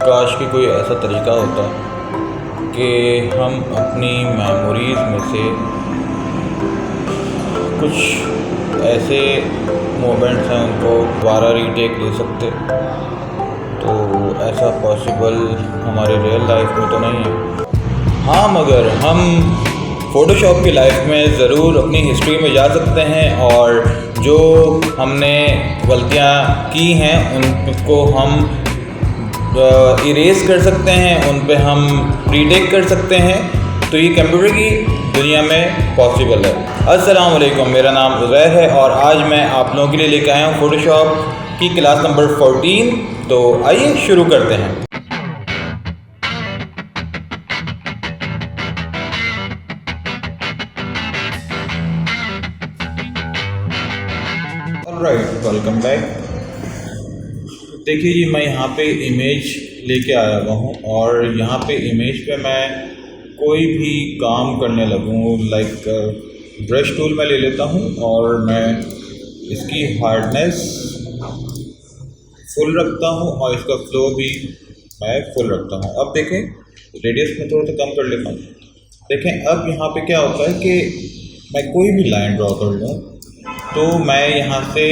काश कि कोई ऐसा तरीका होता कि हम अपनी मेमोरीज़ में से कुछ ऐसे मोमेंट्स हैं उनको दोबारा रीटेक ले सकते। तो ऐसा पॉसिबल हमारे रियल लाइफ में तो नहीं है। हाँ, मगर हम फ़ोटोशॉप की लाइफ में ज़रूर अपनी हिस्ट्री में जा सकते हैं और जो हमने गलतियाँ की हैं उनको हम इरेज़ कर सकते हैं, उन पे हम रीटेक कर सकते हैं। तो ये कंप्यूटर की दुनिया में पॉसिबल है। अस्सलाम वालेकुम, मेरा नाम उज़ैर है और आज मैं आप लोगों के लिए लेकर आया हूँ फ़ोटोशॉप की क्लास नंबर 14। तो आइए शुरू करते हैं। Alright, welcome back. देखिए जी, मैं यहाँ पे इमेज लेके आया हुआ हूँ और यहाँ पे इमेज पे मैं कोई भी काम करने लगूँ, लाइक ब्रश टूल मैं ले लेता हूँ और मैं इसकी हार्डनेस फुल रखता हूँ और इसका फ्लो भी मैं फुल रखता हूँ। अब देखें, रेडियस में थोड़ा सा कम कर लेता हूँ। देखें अब यहाँ पे क्या होता है कि मैं कोई भी लाइन ड्रॉ कर लूँ तो मैं यहाँ से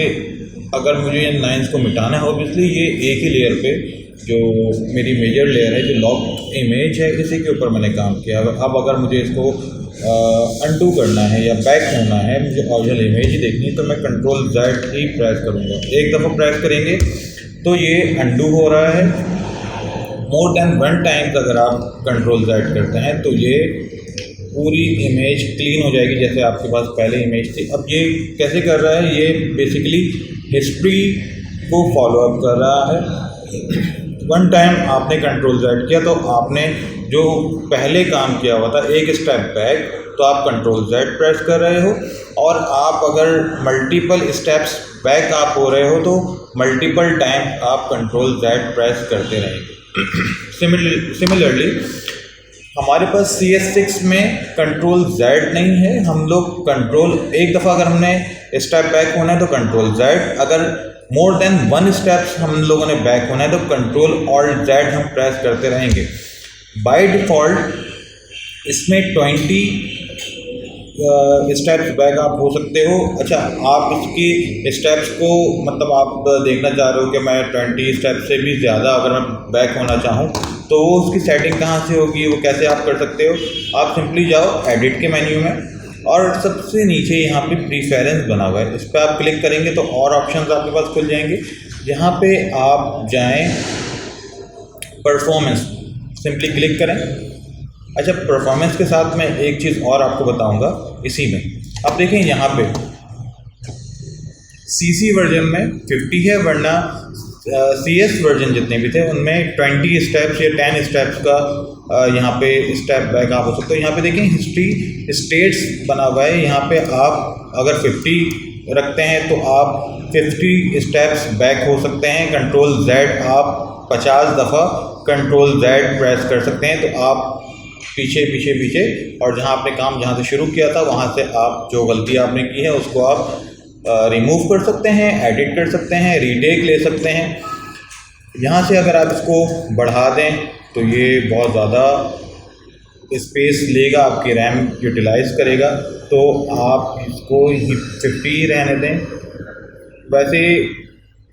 अगर मुझे इन लाइंस को मिटाना है, ऑब्वियसली ये एक ही लेयर पे जो मेरी मेजर लेयर है, जो लॉक इमेज है, इसी के ऊपर मैंने काम किया। अब अगर मुझे इसको अनडू करना है या बैक होना है, मुझे ओरिजिनल इमेज ही देखनी है, तो मैं कंट्रोल Z ही प्रेस करूँगा। एक दफ़ा प्रेस करेंगे तो ये अनडू हो रहा है। मोर देन 1 टाइम्स अगर आप कंट्रोल Z करते हैं तो ये पूरी इमेज क्लीन हो जाएगी, जैसे आपके पास पहले इमेज थी। अब ये कैसे कर रहा है? ये बेसिकली हिस्ट्री को फॉलो अप कर रहा है। 1 टाइम आपने कंट्रोल Z किया तो आपने जो पहले काम किया हुआ था, एक स्टेप बैक, तो आप कंट्रोल Z प्रेस कर रहे हो। और आप अगर मल्टीपल स्टेप्स बैक आप हो रहे हो तो मल्टीपल टाइम आप कंट्रोल Z प्रेस करते रहेंगे। सिमिलरली हमारे पास CS6 में कंट्रोल Z नहीं है। हम लोग कंट्रोल एक दफ़ा अगर हमने स्टेप बैक होना है तो कंट्रोल Z, अगर मोर देन 1 स्टेप्स हम लोगों ने बैक होना है तो कंट्रोल ऑल्ट Z हम प्रेस करते रहेंगे। बाय डिफ़ॉल्ट इसमें 20 स्टेप्स बैक आप हो सकते हो। अच्छा, आप इसकी स्टेप्स को मतलब आप देखना चाह रहे हो कि मैं 20 स्टेप्स से भी ज़्यादा अगर मैं बैक होना चाहूँ तो वो उसकी सेटिंग कहाँ से होगी, वो कैसे आप कर सकते हो? आप सिंपली जाओ एडिट के मेन्यू में और सबसे नीचे यहाँ पे प्रीफरेंस बना हुआ है, इस पर आप क्लिक करेंगे तो और ऑप्शंस आपके पास खुल जाएंगे। यहाँ पे आप जाएं, परफॉर्मेंस सिंपली क्लिक करें। अच्छा, परफॉर्मेंस के साथ मैं एक चीज़ और आपको बताऊंगा इसी में। अब देखें यहाँ पे CC वर्जन में 50 है, वरना CS वर्जन जितने भी थे उनमें 20 स्टेप्स या 10 स्टेप्स का यहाँ पे स्टेप बैक आप हो सकते हो। यहाँ पे देखें हिस्ट्री स्टेट्स बना हुआ है। यहाँ पे आप अगर 50 रखते हैं तो आप 50 स्टेप्स बैक हो सकते हैं। कंट्रोल Z आप 50 दफ़ा कंट्रोल Z प्रेस कर सकते हैं तो आप पीछे पीछे पीछे, और जहाँ आपने काम जहाँ से शुरू किया था वहाँ से आप जो गलती आपने की है उसको आप रिमूव कर सकते हैं, एडिट कर सकते हैं, रीटेक ले सकते हैं। यहाँ से अगर आप इसको बढ़ा दें तो ये बहुत ज़्यादा स्पेस लेगा, आपकी रैम यूटिलाइज़ करेगा, तो आप इसको 50 रहने दें। वैसे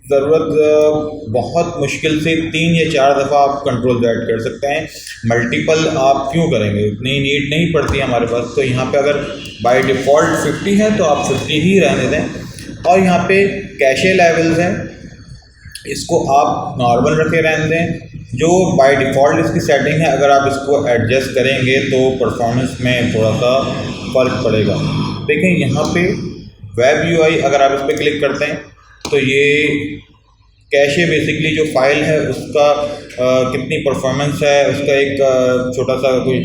ज़रूरत बहुत मुश्किल से 3 या 4 दफ़ा आप कंट्रोल Z कर सकते हैं। मल्टीपल आप क्यों करेंगे, इतनी नीड नहीं पड़ती हमारे पास। तो यहाँ पे अगर बाय डिफ़ॉल्ट 50 है तो आप 50 ही रहने दें। और यहाँ पे कैशे लेवल्स हैं, इसको आप नॉर्मल रखे रहने दें। जो बाय डिफ़ॉल्ट इसकी सेटिंग है, अगर आप इसको एडजस्ट करेंगे तो परफॉर्मेंस में थोड़ा सा फ़र्क पड़ेगा। देखें यहाँ पे वेब UI अगर आप इस पर क्लिक करते हैं तो ये कैशे बेसिकली जो फाइल है उसका कितनी परफॉर्मेंस है उसका एक छोटा सा कोई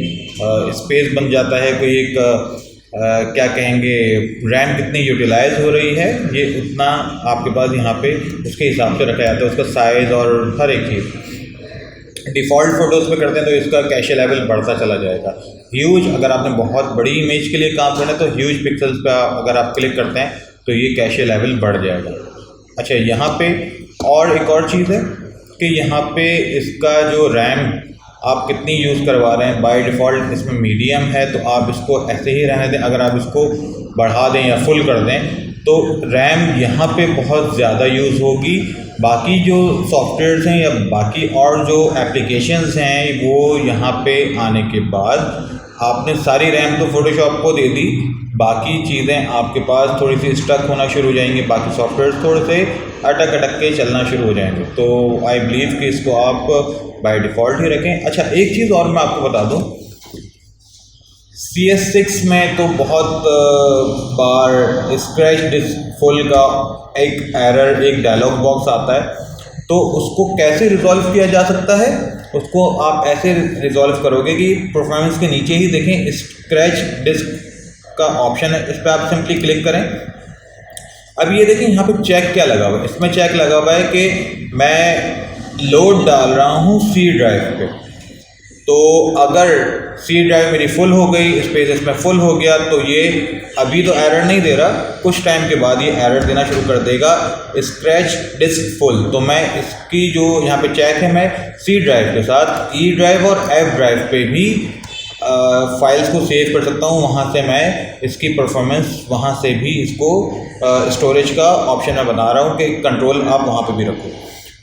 स्पेस बन जाता है, कोई एक क्या कहेंगे, रैम कितनी यूटिलाइज हो रही है, ये उतना आपके पास यहाँ पे उसके हिसाब से रखा जाता है, उसका साइज़ और हर एक चीज़। डिफ़ॉल्ट फ़ोटोज़ पे करते हैं तो इसका कैशे लेवल बढ़ता चला जाएगा। ह्यूज, अगर आपने बहुत बड़ी इमेज के लिए काम करना है तो ह्यूज पिक्सल्स पे अगर आप क्लिक करते हैं तो ये कैशे लेवल बढ़ जाएगा। अच्छा, यहाँ पे और एक और चीज़ है कि यहाँ पे इसका जो रैम आप कितनी यूज़ करवा रहे हैं। बाय डिफ़ॉल्ट इसमें मीडियम है तो आप इसको ऐसे ही रहने दें। अगर आप इसको बढ़ा दें या फुल कर दें तो रैम यहाँ पे बहुत ज़्यादा यूज़ होगी। बाकी जो सॉफ्टवेयर्स हैं या बाकी और जो एप्लीकेशंस हैं वो यहाँ पे आने के बाद आपने सारी रैम तो फ़ोटोशॉप को दे दी, बाकी चीज़ें आपके पास थोड़ी सी स्टक होना शुरू हो जाएंगी, बाकी सॉफ्टवेयर्स थोड़े से अटक के चलना शुरू हो जाएंगे। तो आई बिलीव कि इसको आप बाय डिफ़ॉल्ट ही रखें। अच्छा, एक चीज़ और मैं आपको बता दूं, CS6 में तो बहुत बार स्क्रैच डिस्क फुल का एक एरर, एक डायलॉग बॉक्स आता है। तो उसको कैसे रिजॉल्व किया जा सकता है, उसको आप ऐसे रिजॉल्व करोगे कि परफॉर्मेंस के नीचे ही देखें स्क्रैच डिस्क का ऑप्शन है, इस पर आप सिंपली क्लिक करें। अब ये देखें यहाँ पे चेक क्या लगा हुआ है, इसमें चेक लगा हुआ है कि मैं लोड डाल रहा हूँ C ड्राइव पे। तो अगर C ड्राइव मेरी फुल हो गई, स्पेस इसमें फुल हो गया, तो ये अभी तो एरर नहीं दे रहा, कुछ टाइम के बाद ये एरर देना शुरू कर देगा स्क्रैच डिस्क फुल। तो मैं इसकी जो यहाँ पे चेक है, मैं C ड्राइव के साथ E ड्राइव और F ड्राइव पे भी फाइल्स को सेव कर सकता हूँ। वहाँ से मैं इसकी परफॉर्मेंस, वहाँ से भी इसको स्टोरेज का ऑप्शन मैं बना रहा हूँ कि कंट्रोल आप वहाँ पे भी रखो।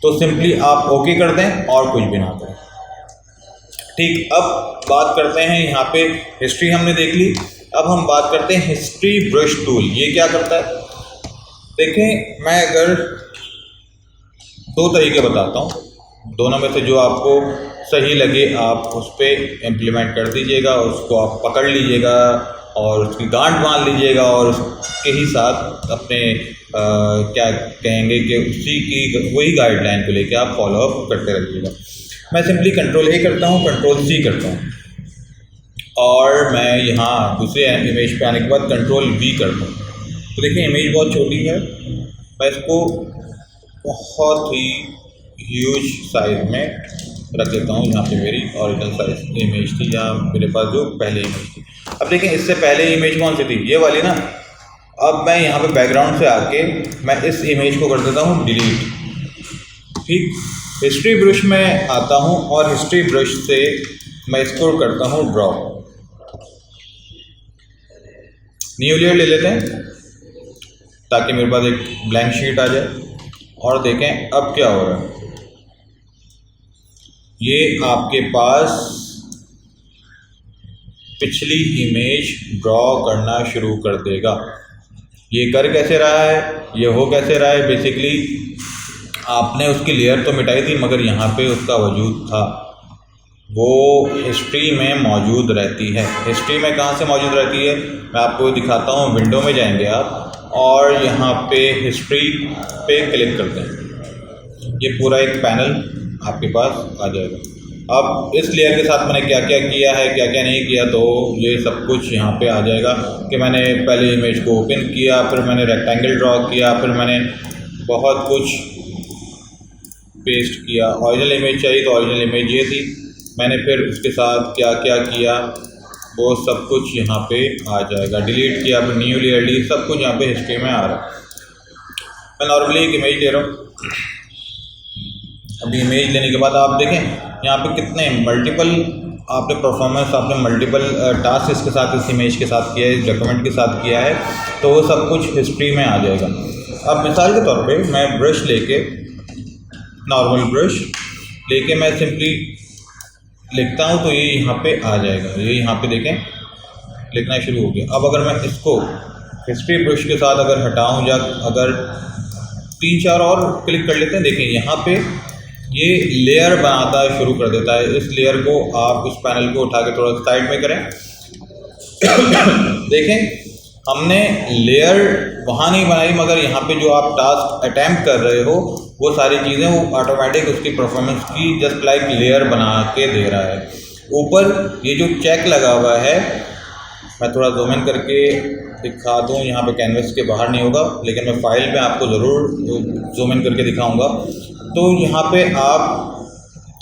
तो सिंपली आप ओके कर दें और कुछ भी ना करें। ठीक, अब बात करते हैं, यहाँ पे हिस्ट्री हमने देख ली, अब हम बात करते हैं हिस्ट्री ब्रश टूल। ये क्या करता है देखें, मैं अगर दो तरीके बताता हूँ, दोनों में से जो आपको सही लगे आप उस पर इम्प्लीमेंट कर दीजिएगा, उसको आप पकड़ लीजिएगा और उसकी गांठ बांध लीजिएगा और उसके ही साथ अपने क्या कहेंगे कि उसी की वही गाइडलाइन को लेके आप फॉलो अप करते रहिएगा। मैं सिंपली कंट्रोल A करता हूँ, कंट्रोल C करता हूँ और मैं यहाँ दूसरे इमेज पे आने के बाद कंट्रोल V करता हूँ। तो देखिए इमेज बहुत छोटी है, मैं इसको बहुत ही ह्यूज साइज में रख देता हूँ। यहाँ पे मेरी ओरिजिनल साइज इमेज थी, यहाँ मेरे पास जो पहले इमेज थी। अब देखें इससे पहले इमेज कौन सी थी, ये वाली ना। अब मैं यहाँ पे बैकग्राउंड से आके मैं इस इमेज को कर देता हूँ डिलीट। ठीक, हिस्ट्री ब्रश में आता हूँ और हिस्ट्री ब्रश से मैं इसको करता हूँ ड्रॉ। न्यू लेयर ले लेते हैं ताकि मेरे पास एक ब्लैंक शीट आ जाए। और देखें अब क्या हो रहा है, ये आपके पास पिछली इमेज ड्रॉ करना शुरू कर देगा। ये कर कैसे रहा है, ये हो कैसे रहा है, बेसिकली आपने उसकी लेयर तो मिटाई थी मगर यहाँ पे उसका वजूद था, वो हिस्ट्री में मौजूद रहती है। हिस्ट्री में कहाँ से मौजूद रहती है, मैं आपको दिखाता हूँ। विंडो में जाएंगे आप और यहाँ पे हिस्ट्री पे क्लिक करते हैं, ये पूरा एक पैनल आपके पास आ जाएगा। अब इस लेयर के साथ मैंने क्या क्या किया है, क्या क्या नहीं किया, तो ये सब कुछ यहाँ पे आ जाएगा कि मैंने पहले इमेज को ओपन किया, फिर मैंने रेक्टेंगल ड्रॉ किया, फिर मैंने बहुत कुछ पेस्ट किया। ओरिजिनल इमेज चाहिए तो ओरिजिनल इमेज ये थी, मैंने फिर उसके साथ क्या क्या किया वो सब कुछ यहाँ पे आ जाएगा। डिलीट किया, फिर न्यू लेयर ली, सब कुछ यहाँ पे हिस्ट्री में आ रहा है। मैं नॉर्मली एक इमेज ले रहा हूँ। अभी इमेज लेने के बाद आप देखें यहाँ पे कितने मल्टीपल आपने परफॉर्मेंस, आपने मल्टीपल टास्क इसके साथ, इस इमेज के साथ किया है, इस डॉक्यूमेंट के साथ किया है, तो वो सब कुछ हिस्ट्री में आ जाएगा। अब मिसाल के तौर पे मैं ब्रश लेके, नॉर्मल ब्रश लेके मैं सिंपली लिखता हूँ तो ये यहाँ पे आ जाएगा। ये यहाँ पे देखें लिखना शुरू हो गया। अब अगर मैं इसको हिस्ट्री ब्रश के साथ अगर हटाऊँ या अगर 3-4 और क्लिक कर लेते हैं, देखें यहाँ पे ये लेयर बनाता शुरू कर देता है। इस लेयर को आप उस पैनल को उठा के थोड़ा साइड में करें। देखें हमने लेयर वहाँ नहीं बनाई मगर यहाँ पे जो आप टास्क अटैम्प्ट कर रहे हो वो सारी चीज़ें वो ऑटोमेटिक उसकी परफॉर्मेंस की जस्ट लाइक लेयर बना के दे रहा है। ऊपर ये जो चेक लगा हुआ है, मैं थोड़ा जूम इन करके दिखा दूँ, यहाँ पे कैनवस के बाहर नहीं होगा लेकिन मैं फाइल में आपको ज़रूर जूम इन करके दिखाऊंगा। तो यहाँ पे आप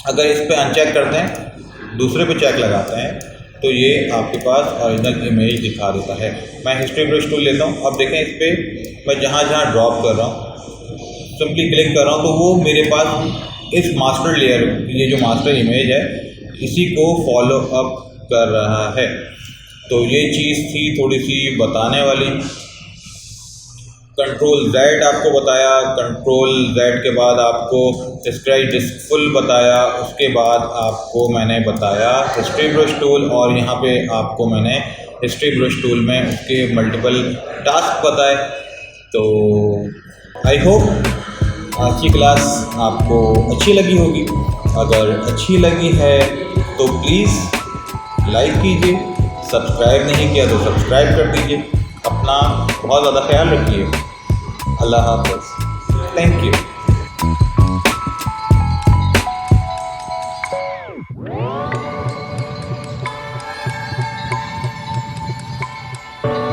अगर इस पर अनचेक करते हैं, दूसरे पे चेक लगाते हैं, तो ये आपके पास ओरिजिनल इमेज दिखा देता है। मैं हिस्ट्री ब्रश टूल लेता हूँ। अब देखें इस पर मैं जहाँ जहाँ ड्रॉप कर रहा हूँ सिंपली क्लिक कर रहा हूँ तो वो मेरे पास इस मास्टर लेयर, ये जो मास्टर इमेज है, इसी को फॉलो अप कर रहा है। तो ये चीज़ थी थोड़ी सी बताने वाली। कंट्रोल Z आपको बताया, कंट्रोल Z के बाद आपको डिस्क्राइब डिस्क फुल बताया, उसके बाद आपको मैंने बताया हिस्ट्री ब्रश टूल, और यहाँ पे आपको मैंने हिस्ट्री ब्रश टूल में उसके मल्टीपल टास्क बताए। तो आई होप आज की क्लास आपको अच्छी लगी होगी। अगर अच्छी लगी है तो प्लीज़ लाइक कीजिए, सब्सक्राइब नहीं किया तो सब्सक्राइब कर दीजिए। अपना बहुत ज़्यादा ख्याल रखिए। अल्लाह हाफ़िज़। Thank you.